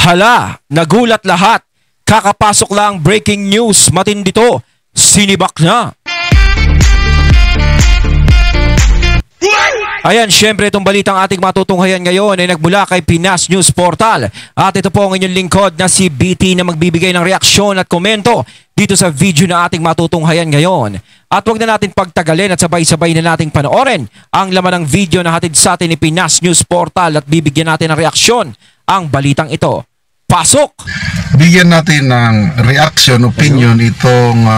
Hala, nagulat lahat. Kakapasok lang breaking news. Matindi to. Sinibak na. Ayan, syempre itong balitang ating matutunghayan ngayon ay nagmula kay Pinas News Portal. At ito po ang inyong lingkod na si BT na magbibigay ng reaksyon at komento dito sa video na ating matutunghayan ngayon. At huwag na natin pagtagalin at sabay-sabay na nating panoorin ang laman ng video na hatid sa atin ni Pinas News Portal at bibigyan natin ng reaksyon ang balitang ito. Pasok! Bigyan natin ng reaction, opinion itong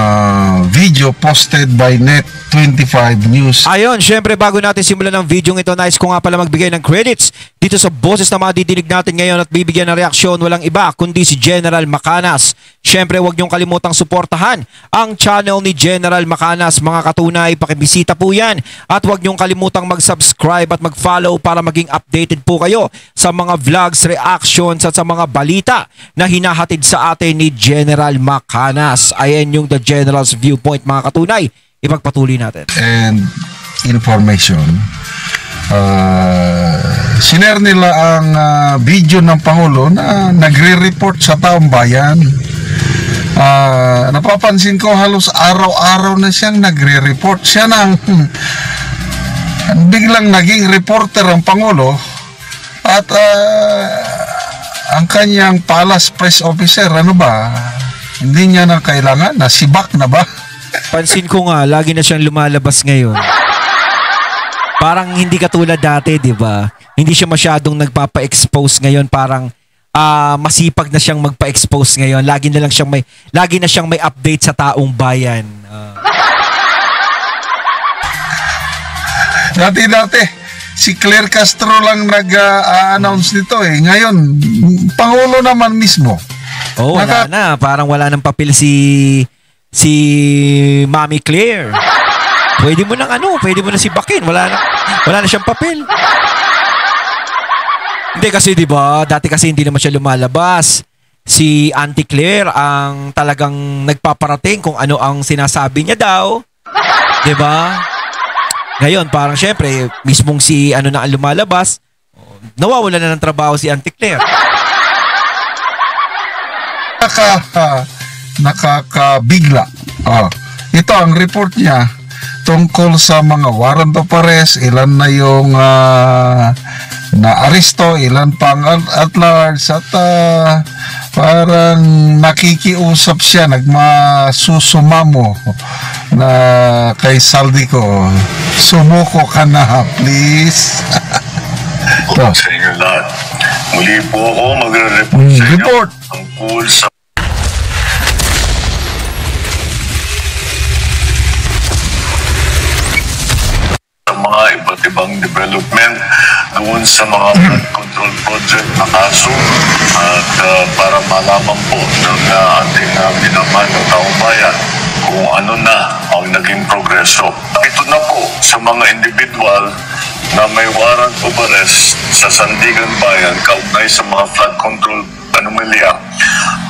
video posted by Net25 News. Ayun, syempre bago natin simulan ng video ito, nice ko nga pala magbigay ng credits dito sa boses na madidinig natin ngayon at bibigyan ng reaksyon. Walang iba kundi si General Macanas. Syempre huwag niyong kalimutang suportahan ang channel ni General Macanas. Mga katunay, pakibisita po yan. At huwag niyong kalimutang mag-subscribe at mag-follow para maging updated po kayo sa mga vlogs, reactions at sa mga balita na hinahatid sa atin ni General Macanas. Ayan yung The General's Viewpoint, mga katunay. Ipagpatuloy natin. And information. Sinare nila ang video ng Pangulo na nagre-report sa taong bayan. Napapansin ko halos araw-araw na siyang nagre-report. Siya nang biglang naging reporter ang Pangulo at ang kanyang palace press officer, ano ba? Hindi niya na kailangan, nasibak na ba? Pansin ko nga, lagi na siyang lumalabas ngayon. Parang hindi katulad dati, di ba? Hindi siya masyadong nagpapa-expose ngayon, parang masipag na siyang magpa-expose ngayon. Lagi na siyang may update sa taong bayan. Dati si Claire Castro lang nag-announce nito eh. Ngayon, Pangulo naman mismo. Oh, wala na. Parang wala ng papel si Mami Claire. Pwede mo na sibakin. Wala na siyang papel. Hindi kasi 'di ba, dati kasi hindi naman siya lumalabas. Si Auntie Claire ang talagang nagpaparating kung ano ang sinasabi niya daw. 'Di ba? Ngayon, parang syempre, mismong si ano na ang lumalabas, nawawala na ng trabaho si Auntie Claire. Nakakabigla. Ito ang report niya tungkol sa mga warrant of arrest, ilan na yung na-aresto, ilan pang at large, at parang nakikiusap siya, nagmasusumamo na kay Saldico, sumuko ka na, please. Sa inyo lahat. Muli po ako magre-report sa inyo tungkol sa mga iba't ibang development doon sa mga flood control project na kaso at para malaman po ng ating minamahal ng taong bayan kung ano na ang naging progreso. Ito na po sa mga individual na may warrant of arrest sa Sandigan Bayan kaugnay sa mga flood control anomalya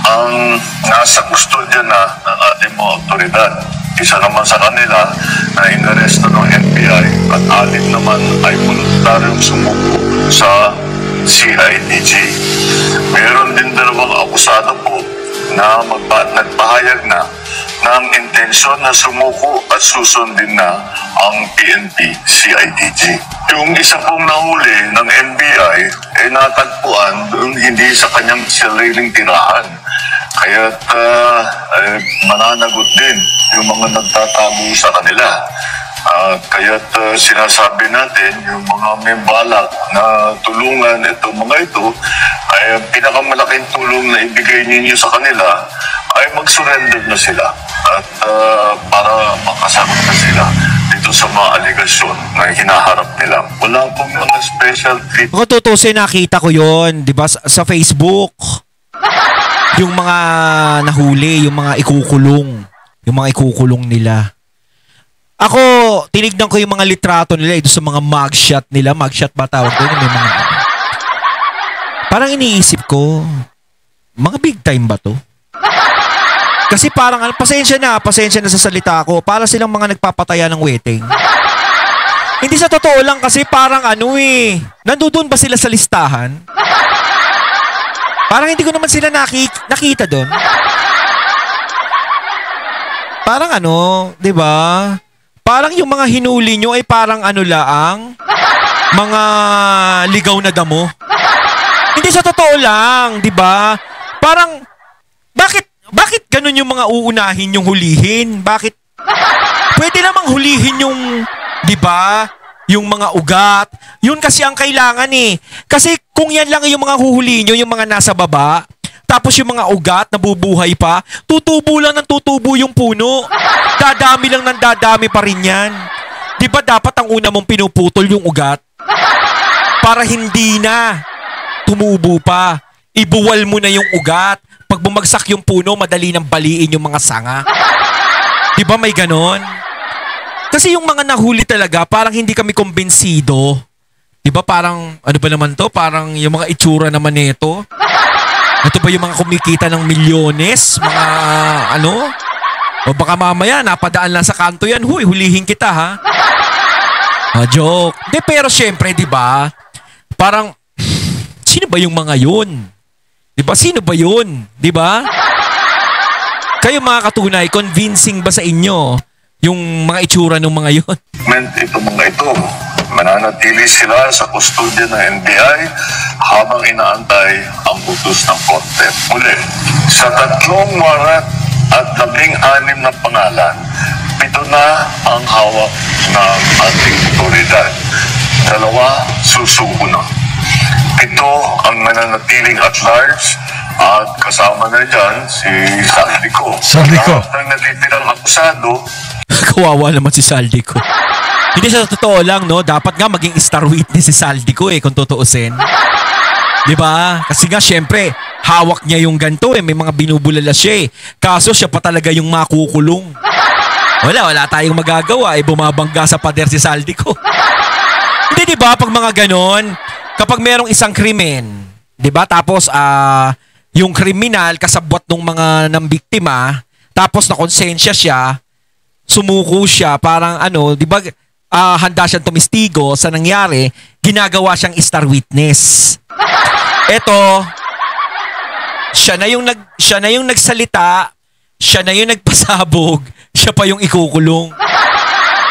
ang nasa kustodya na ng ating mga otoridad. Isa naman sa kanila na inaresto ng NBI at alin naman ay voluntaryong sumuko sa CIDG. Meron din dalawang akusado po na nagpahayag na ng intensyon na sumuko at susundin na ang PNP CIDG. Yung isa pong nahuli ng NBI ay natagpuan doon hindi sa kanyang sariling tirahan. Kaya't mananagot din yung mga nagtatago sa kanila. Kaya't sinasabi natin yung mga may balak na tulungan itong mga ito ay pinakamalaking tulong na ibigay ninyo sa kanila ay mag-surrender na sila at para makasagot na sila dito sa mga aligasyon na hinaharap nila. Wala pong mga special treatment. Kung tutusin, nakita ko yon, di ba, sa Facebook. Yung mga nahuli, yung mga ikukulong nila. Ako, tinignan ko yung mga litrato nila ito sa mga mugshot nila. Mugshot ba tawag doon? May mga parang iniisip ko, mga big time ba to? Kasi parang, pasensya na sa salita ko, para silang mga nagpapataya ng wedding. Hindi sa totoo lang kasi parang nandudun ba sila sa listahan? Parang hindi ko naman sila nakita doon. Parang ano, 'di ba? Parang yung mga hinuli nyo ay parang ano laang mga ligaw na damo. Hindi sa totoo lang, 'di ba? Parang bakit ganun yung mga uunahin yung hulihin? Bakit pwede namang hulihin yung, 'di ba? Yung mga ugat. Yun kasi ang kailangan eh. Kasi kung yan lang yung mga huhulihin nyo, yung mga nasa baba, tapos yung mga ugat nabubuhay pa, tutubo lang ng tutubo yung puno. Dadami lang ng dadami pa rin yan. Di ba dapat ang una mong pinuputol yung ugat? Para hindi na tumubo pa. Ibuwal mo na yung ugat. Pag bumagsak yung puno, madali nang baliin yung mga sanga. Di ba may ganon? Kasi yung mga nahuli talaga, parang hindi kami kumbensido. Di ba parang, ano ba naman to? Parang yung mga itsura naman nito. Ito ba yung mga kumikita ng milyones? Mga ano? O baka mamaya, napadaan lang sa kanto yan. Huy, hulihin kita ha? Joke. De, pero syempre, di ba? Parang, sino ba yung mga yun? Di ba? Sino ba yun? Di ba? Kayo mga katunay, convincing ba sa inyo yung mga itsura ng mga yun? Ito mga ito, mananatili sila sa kustodya ng NBI habang inaantay ang utos ng korte. Muli, sa 3 warat at 16 na pangalan, 7 na ang hawak ng ating otoridad. 2 susuko na. 7 ang mananatiling at large at kasama na dyan si Saldico. Saldico. At ang natitirang akusado, Kawawa naman si Saldico. Hindi sa totoo lang, no? Dapat nga maging star witness si Saldico kung tutuusin. Di ba? Kasi nga, syempre, hawak niya yung ganto May mga binubulala siya Kaso siya pa talaga yung makukulong. Wala tayong magagawa bumabangga sa pader si Saldico. Hindi, di ba? Pag mga ganon, kapag merong isang krimen, di ba? Tapos, yung kriminal, kasabwat ng mga nambiktima, tapos na konsensya siya, sumuko siya, parang ano, di ba, handa siyang tumistigo sa nangyari, ginagawa siyang star witness. Eto, siya na yung nagsalita, siya na yung nagpasabog, siya pa yung ikukulong.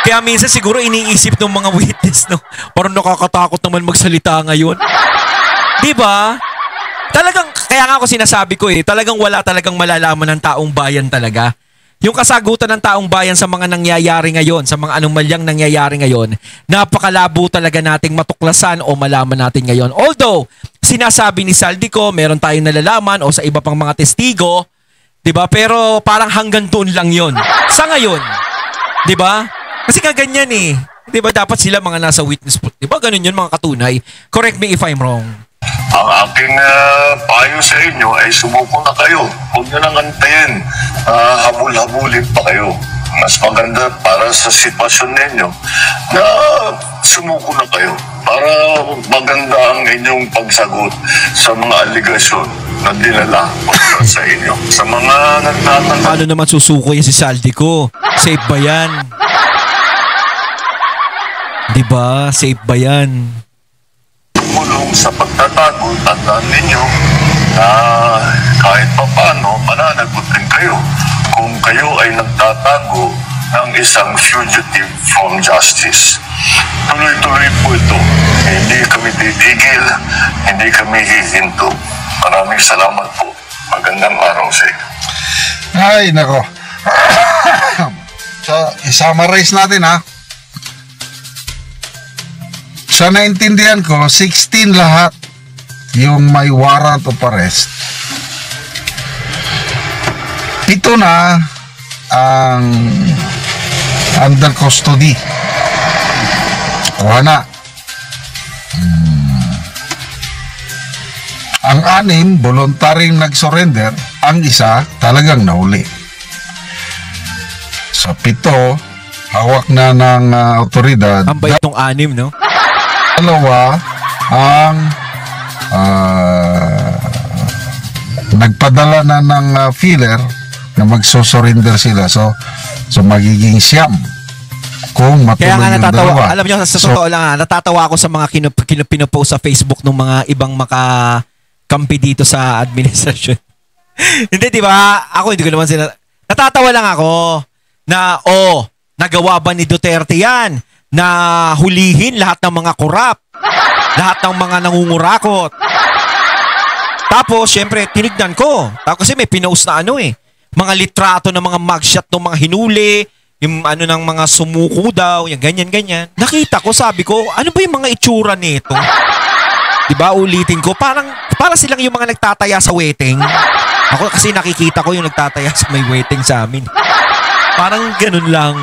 Kaya minsan siguro iniisip ng mga witness, no, parang nakakatakot naman magsalita ngayon. Di ba? Talagang, kaya nga ako sinasabi ko talagang wala talagang malalaman ng taong bayan talaga. Yung kasagutan ng taong bayan sa mga nangyayari ngayon, sa mga anomalyang nangyayari ngayon, napakalabo talaga nating matuklasan o malaman natin ngayon. Although, sinasabi ni Saldico, meron tayong nalalaman o sa iba pang mga testigo, 'di ba? Pero parang hanggang doon lang 'yon. Sa ngayon, 'di ba? Kasi kaganyan 'Di ba dapat sila mga nasa witness booth? 'Di ba ganun 'yun mga katunay? Correct me if I'm wrong. ang aking payo sa inyo ay sumuko na kayo. Huwag nyo nang antayin. Habul-habulin pa kayo. Mas maganda para sa sitwasyon ninyo na sumuko na kayo para maganda ang inyong pagsagot sa mga aligasyon na dinala sa inyo. Sa mga nagtatanong, Paano naman susuko yan si Saldico? Safe ba yan? Diba? Safe ba yan? tumulong sa pagtatago, tandaan ninyo na kahit pa paano, mananagot din kayo kung kayo ay nagtatago ng isang fugitive from justice. Tuloy-tuloy po ito. Hindi kami titigil, hindi kami hihinto. Maraming salamat po. Magandang araw sa inyo. Ay, nako. So, i-summarize natin ha. Sa naintindihan ko, 16 lahat yung may warrant of arrest. Ito na ang under custody. Kuha na. Ang 6, voluntaryong nag-surrender. Ang isa, talagang nahuli. Sa 7, hawak na ng otoridad. Ang bait ng 6, no? Dalawa, ang nagpadala na ng filler na magsusurrender sila. So magiging siyam kung matuloy Kaya nga yung natatawa, dalawa. alam niyo sa totoo lang natatawa ako sa mga pinupost sa Facebook ng mga ibang kampi dito sa administrasyon. Hindi, di ba? Ako, hindi ko naman natatawa lang ako na, nagawa ba ni Duterte yan na hulihin lahat ng mga korap, lahat ng mga nangungurakot. Tapos, syempre, tinignan ko. Kasi may pinost na mga litrato ng mga mugshot ng mga hinuli, yung ng mga sumuko daw, yung ganyan-ganyan. Nakita ko, sabi ko, ano ba yung mga itsura nito? Diba, ulitin ko, para silang yung mga nagtataya sa waiting. Ako kasi nakikita ko yung nagtataya sa may waiting sa amin. Parang ganun lang.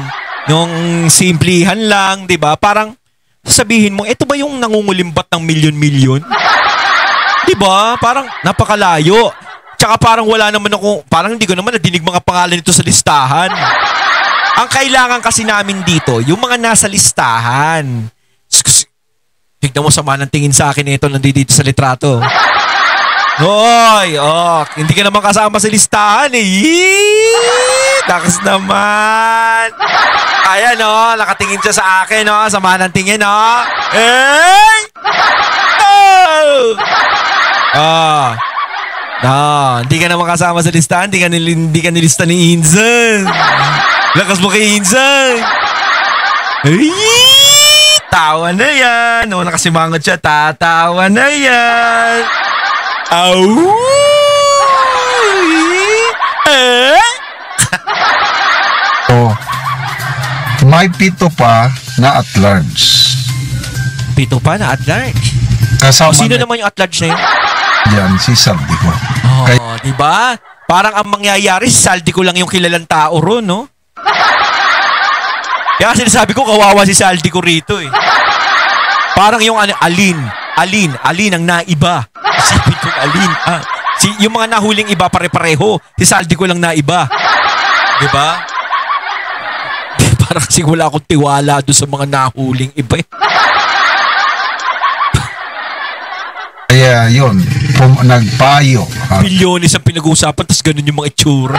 Yung simplihan lang, diba? Parang sabihin mo, ito ba yung nangungulimbat ng milyon-milyon? Diba? Parang napakalayo. Tsaka parang wala naman parang hindi ko naman nadinig mga pangalan nito sa listahan. Ang kailangan kasi namin dito, yung mga nasa listahan. Tignan mo, sama ng tingin sa akin ito nandito sa litrato. Hoy, hindi ka naman kasama sa listahan Takas naman. Ayan nakatingin siya sa akin sama ng tingin hindi ka naman kasama sa listahan, hindi ka nilista ni Inzan. Lakas mo kay Inzan. Tawa na yan. Nakasimangot siya, tatawa na yan. May pito pa na at large. Pito pa na at large? Sino naman yung at large na yun? Yan, si Saldico. Diba? Parang ang mangyayari, si Saldico lang yung kilalang tao ron, no? Kaya sinasabi ko, kawawa si Saldico rito Parang yung Alin ang naiba. Isipin yung Alin. Yung mga nahuling iba pare-pareho. Si Saldico lang naiba. Diba? Parang kasi wala akong tiwala doon sa mga nahuling iba Kaya yun, nagpayo. Milyones ang pinag-uusapan, tapos ganun yung mga itsura.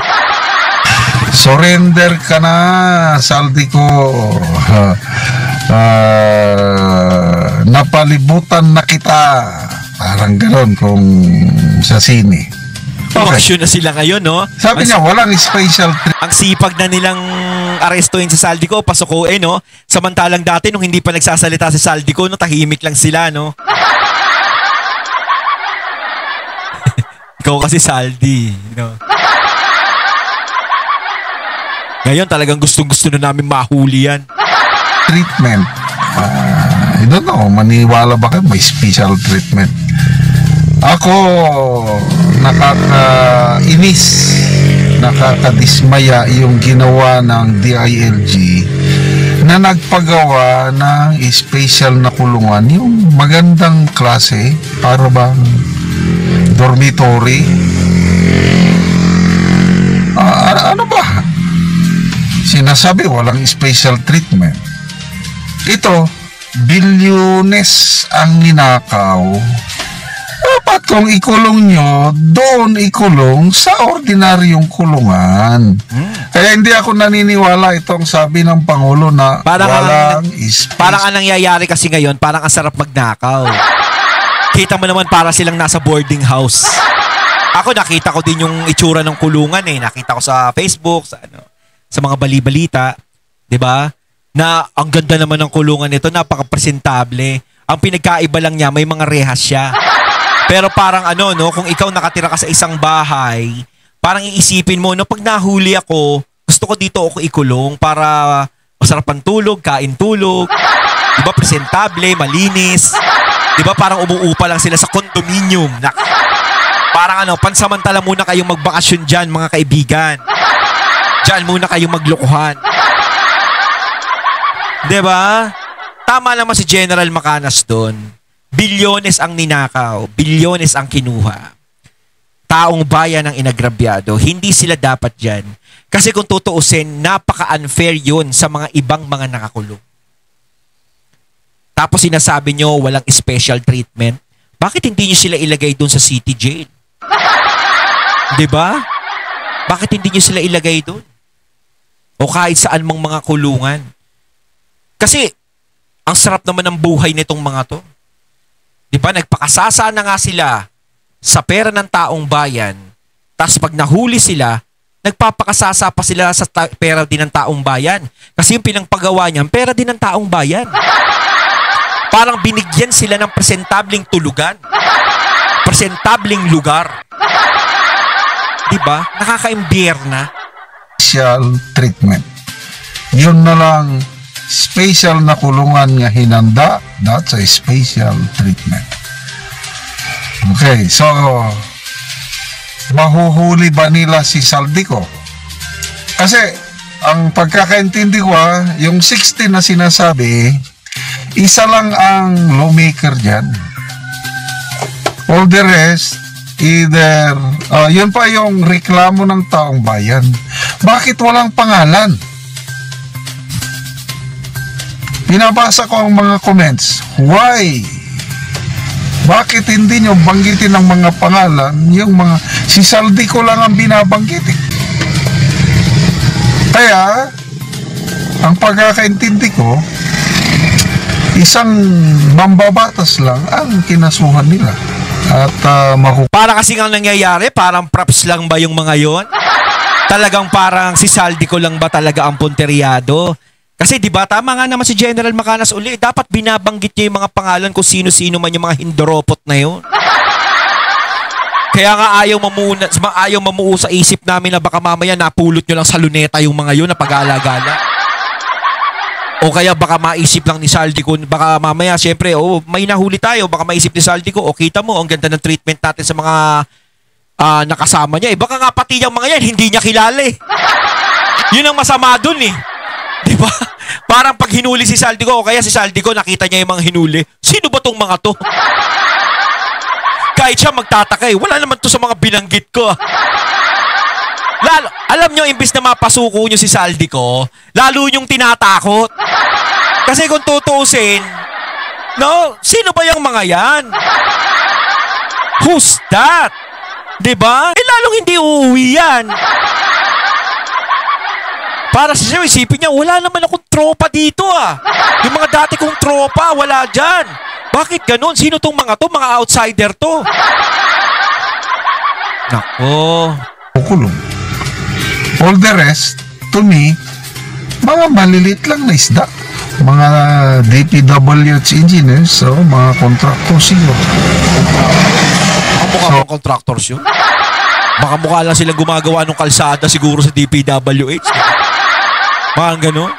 Surrender ka na, Saldico. Napalibutan na kita. Parang gano'n kung sa sine. Bakasyon na sila ngayon, no? Sabi niya, walang special treatment. Ang sipag na nilang arestuin si Saldico, pasukuin, no? Samantalang dati, nung hindi pa nagsasalita si Saldico, tahimik lang sila, no? Ikaw kasi Saldi, no? Ngayon talagang gustong-gusto na namin mahuli yan. Treatment. I don't know, maniwala ba kayo may special treatment? Ako, nakakainis, nakakadismaya yung ginawa ng DILG na nagpagawa ng special na kulungan, yung magandang klase, para bang dormitory. Ano ba? Sinasabi walang special treatment. Ito, bilyones ang ninakaw. Dapat kung ikulong nyo, doon ikulong sa ordinaryong kulungan. Kaya hindi ako naniniwala itong sabi ng Pangulo na walang space. Parang ang nangyayari kasi ngayon, parang ang sarap magnakaw. Kita mo naman para silang nasa boarding house. Ako nakita ko din yung itsura ng kulungan Nakita ko sa Facebook, sa mga bali-balita, 'di ba? Na ang ganda naman ng kulungan nito, napaka-presentable. Ang pinagkaiba lang niya, may mga rehas siya. Pero parang kung ikaw nakatira ka sa isang bahay, parang iisipin mo, pag nahuli ako, gusto ko dito ako ikulong para masarap ang tulog, kain tulog, 'di ba, presentable, malinis. 'Di ba, parang umuupa lang sila sa condominium. Parang pansamantala muna kayong magbakasyon diyan, mga kaibigan. Diyan muna kayong maglokohan. 'Di ba? Tama naman si General Macanas doon. Bilyones ang ninakaw, bilyones ang kinuha. Taong bayan ang inagrabyado, hindi sila dapat diyan. Kasi kung tutuusin, napaka-unfair 'yun sa mga ibang mga nakakulong. Tapos sinasabi nyo walang special treatment. Bakit hindi nyo sila ilagay doon sa city jail? 'Di ba? Bakit hindi nyo sila ilagay doon? O kahit saan mang mga kulungan. Kasi ang sarap naman ng buhay nitong mga to. 'Di ba? Nagpakasasa na nga sila sa pera ng taong bayan, tas pag nahuli sila, nagpapakasasa pa sila sa pera din ng taong bayan. Kasi yung pinangpagawa niyan, pera din ng taong bayan. Parang binigyan sila ng presentableng tulugan. Presentableng lugar. Diba? Nakaka-imbierna. Special treatment. Yun na lang, special na kulungan nga hinanda, that's a special treatment. Okay, so mahuhuli ba nila si Saldico? Kasi ang pagkakaintindi ko, yung 60 na sinasabi, isa lang ang lawmaker dyan. All the rest, either yun pa yung reklamo ng taong bayan. Bakit walang pangalan? Binabasa ko ang mga comments. Why? Bakit hindi nyo banggitin ng mga pangalan? Yung mga si Saldico lang ang binabanggitin. Kaya ang pagkakaintindi ko, isang mambabatas lang ang kinasuhan nila. At para kasi nga nangyayari, parang props lang ba yung mga yon? Talagang parang si Saldico lang ba talaga ang punteryado? Kasi di ba tama nga naman si General Macanas uli, dapat binabanggit niya yung mga pangalan kung sino-sino man yung mga hindoropot na yun. Kaya nga ayaw mamuo sa isip namin na baka mamaya napulot nyo lang sa luneta yung mga yun na pag-aalagala. O kaya baka maisip lang ni Saldico, baka mamaya syempre, may nahuli tayo, baka maisip ni Saldico, kita mo, ang ganda ng treatment natin sa mga nakasama niya. Baka nga pati yung mga yan, hindi niya kilala eh. Yun ang masama dun eh. Di ba? Parang pag hinuli si Saldico, o kaya si Saldico, nakita niya yung mga hinuli, sino ba tong mga to? Kahit siya magtataka eh, wala naman to sa mga binanggit ko. Lalo, alam nyo, imbis na mapasuko nyo si Saldico, lalo nyong tinatakot. Kasi kung tutuusin, no, sino ba yung mga yan? Who's that? Diba? Lalong hindi uuwi yan. Para sa siya, isipin niya, wala naman akong tropa dito Yung mga dati kong tropa, wala dyan. Bakit ganun? Sino tong mga to? Mga outsider to. Nako. Kukulong. All the rest, to me, mga malilit lang na isda. Mga DPWH engineers, mga contractors siguro. Mukha mga contractors yun? Baka mukha lang silang gumagawa ng kalsada siguro sa DPWH. Mga gano'n?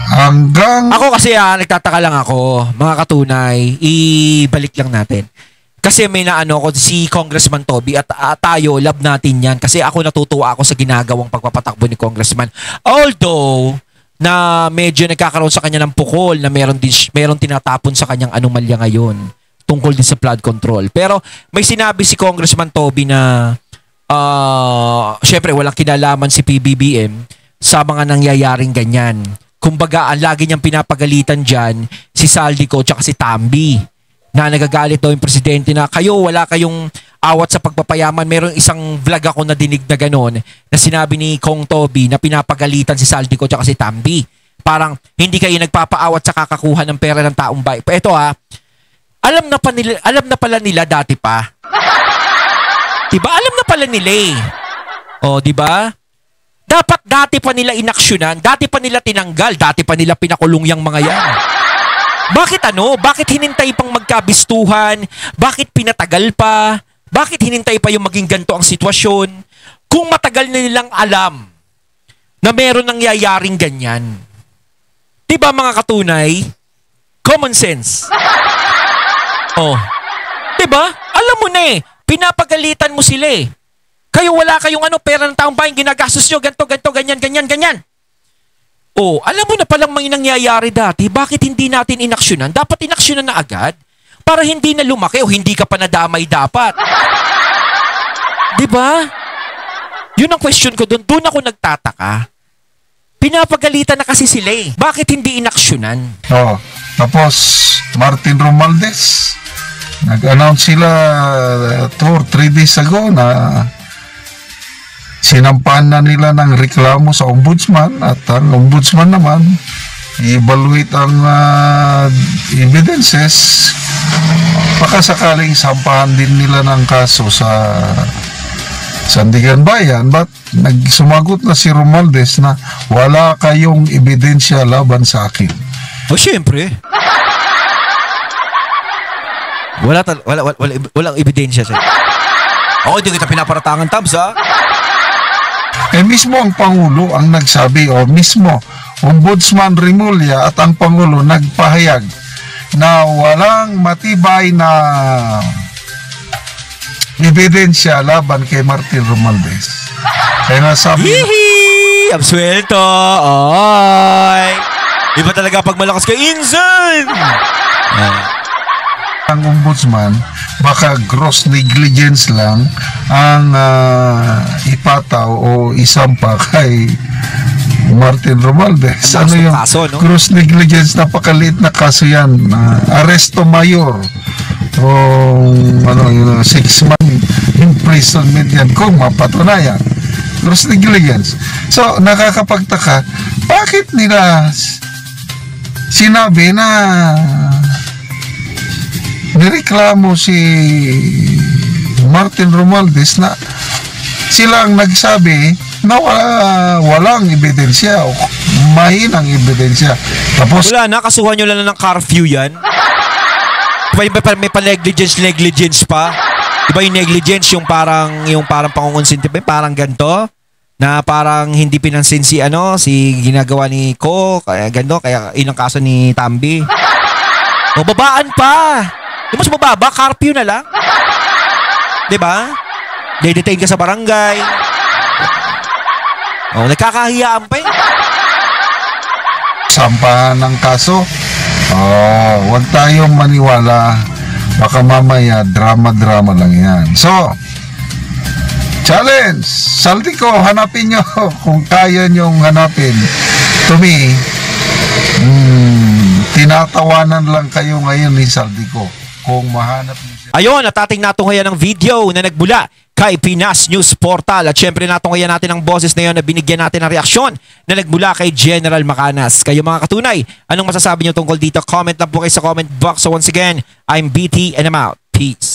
Hanggang... Ako kasi nagtataka lang ako, mga katunay, ibalik lang natin. Kasi may naano ako, si Congressman Toby at tayo, love natin yan. Kasi ako natutuwa ako sa ginagawang pagpapatakbo ni Congressman. Although, na medyo nagkakaroon sa kanya ng pukol, na meron tinatapon sa kanyang anomalya ngayon tungkol din sa flood control. Pero may sinabi si Congressman Toby na syempre walang kinalaman si PBBM sa mga nangyayaring ganyan. Kumbaga, ang lagi niyang pinapagalitan dyan si Saldico at si Tambi, na nagagalit daw yung presidente na wala kayong awat sa pagpapayaman. Meron isang vlog ako na dinig na gano'n na sinabi ni Kong Toby na pinapagalitan si Saldico at si Tambi. Parang hindi kayo nagpapaawat sa kakakuha ng pera ng taong bayan. Ito alam na pala nila dati pa. Diba? Alam na pala nila eh. Diba? Dapat dati pa nila inaksyonan, dati pa nila tinanggal, dati pa nila pinakulong yung mga yan. Bakit Bakit hinintay pang magkabistuhan? Bakit pinatagal pa? Bakit hinintay pa yung maging ganito ang sitwasyon? Kung matagal na nilang alam na meron nangyayaring ganyan. Diba mga katunay? Common sense. Diba? Alam mo na eh. Pinapagalitan mo sila eh. Kayo wala kayong pera ng taong bayan, ginagastos nyo, ganito, ganyan. Alam mo na palang may nangyayari dati, bakit hindi natin inaksyonan? Dapat inaksyonan na agad para hindi na lumaki o hindi ka pa nadamay dapat. Diba? Yun ang question ko doon. Doon ako nagtataka. Pinapagalitan na kasi sila eh. Bakit hindi inaksyonan? Tapos Martin Romualdez, nag-announce sila 2 or 3 days ago na sinampahan na nila ng reklamo sa ombudsman, at ang ombudsman naman i-evaluate ang evidences, baka sakaling sampahan din nila ng kaso sa Sandigan Bayan. But sumagot na si Romualdez na wala kayong ebidensya laban sa akin. O syempre. Walang ebidensya sa'yo. Ako, hindi kita pinaparatangan, Tabs, ha? Mismo ang Pangulo ang nagsabi, mismo Ombudsman Remulla at ang Pangulo nagpahayag na walang matibay na ebidensya laban kay Martin Romualdez. Kaya nga sabi, Hihi! Absuelto! Oy! Iba talaga pag malakas ka, Insan! ang ombudsman, baka gross negligence lang ang ipataw o isampa kay Martin Romualdez. Ano yung kaso, no? gross negligence? Napakaliit na kaso yan. Arresto mayor o 6-month imprisonment yan kung mapatunayan. Gross negligence. So, nakakapagtaka, bakit nila sinabi na nireklamo si Martin Romualdez na sila ang nagsabi na walang ebidensya o mahinang ebidensya. Tapos wala na, kasuhan nyo lang ng curfew yan. May pa-negligence pa. Diba yung negligence, yung parang pangungonsinti, parang ganito, na parang hindi pinansin si ginagawa ni Ko, kaya ganito, kaya inang kaso ni Tambi. O, babaan pa! Di mas mababa, curfew na lang. Diba? De-detain ka sa barangay. O, nagkakahiyaan pa eh. sampahan ng kaso. Huwag tayong maniwala. Baka mamaya drama-drama lang yan. So, challenge! Saldico, hanapin nyo kung kaya nyong hanapin. To me, tinatawanan lang kayo ngayon ni Saldico kung mahanap niyo siya. Ayun, at ating natunghayan ng video na nagbula kay Pinas News Portal. At syempre natunghayan natin ang boses na yun na binigyan natin ng reaksyon na nagbula kay General Macanas. Kayo mga katunay, anong masasabi nyo tungkol dito? Comment lang po kayo sa comment box. So once again, I'm BT and I'm out. Peace.